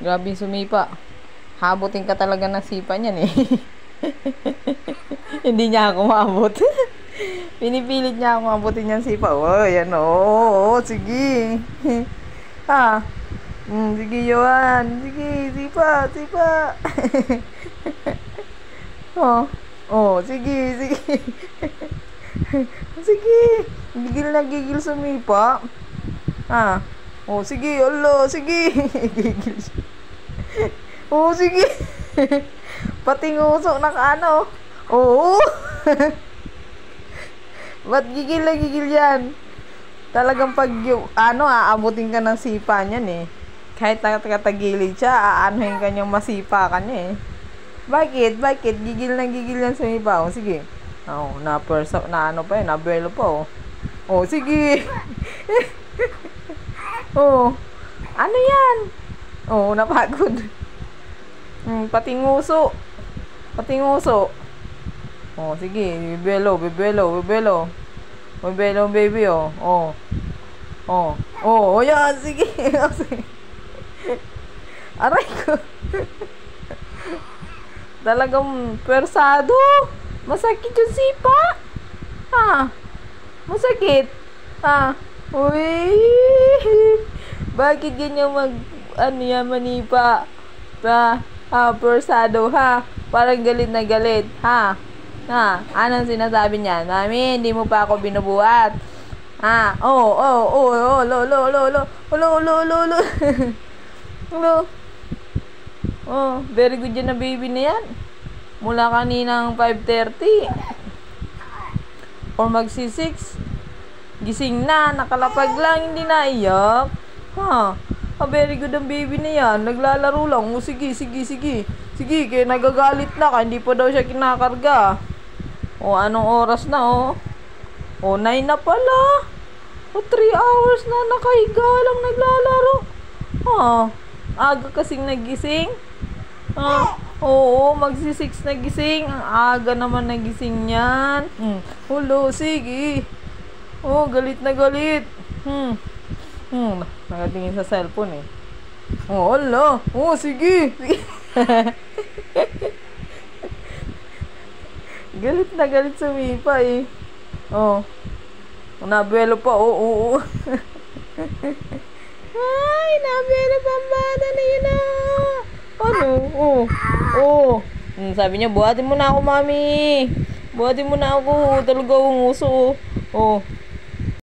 Grabe sumipa. Habutin ka talaga ng sipa niyan eh. Hindi niya ako maabot. Pinipilit niya ako mabutin niyang sipa. Oh, yan oh, sige. Ha? Sige, Johan. Sige, sipa, sipa. Oh, oh, sige, sige. Sige. Gigil na gigil sumipa. Ha? Oh, sige, alo, sige. Gigil siya. Oh, sige. Pati nguso nakaano. Oo. Ba't gigil na gigil yan? Talagang pag aabutin ka ng sipa niyan eh. Kahit nakatagilid siya, aanuhin ka niyang masipa ka niya eh. Bakit? Bakit? Gigil na gigil yan sumipa. O, sige. Oh, nabuelo pa oh. Oh, sige. Oh, ano yan? Oh, napagod. Pati nguso. Pati nguso. Oh, sige. Bibelo, bibelo, bibelo. Bibelo, baby, oh. Oh. Oh. Oh, yan. Sige. Sige. Aray ko. Talagang persado. Masakit yung sipa. Ha? Masakit. Ha? Uy. Bakit ganyan manipa? Persado ha? Parang galit na galit. Ha? Ha? Anong sinasabi niya? Mami, hindi mo pa ako binubuhat. Ha? Lo. Oh, very good yan na baby na yan. Mula kaninang 5:30. Or magsi-6. Gising na, nakalapag lang, hindi naiyak. Ha? Very good ang baby na yan. Naglalaro lang. Oh, sige, sige, sige. Sige, kaya nagagalit na ka. Hindi pa daw siya kinakarga. O, anong oras na, oh? O, 9 na pala. O, 3 hours na nakahiga lang naglalaro. Ha? Aga kasing nagising. Ha? Oo, magsi-6 nagising. Ang aga naman nagising yan. Hulo, sige. Oh, galit na galit. Nakatingin sa cellphone eh. Oh, hala. Oh, sige. Sige. Galit na galit sumipa eh. Oh. Nabuelo pa. Oo. Ay, nabuelo pa ang bata na yun ah. Ano? Oh. Sabi niya, buhatin mo na ako, mami. Buhatin mo na ako. Talaga umuso. Oh.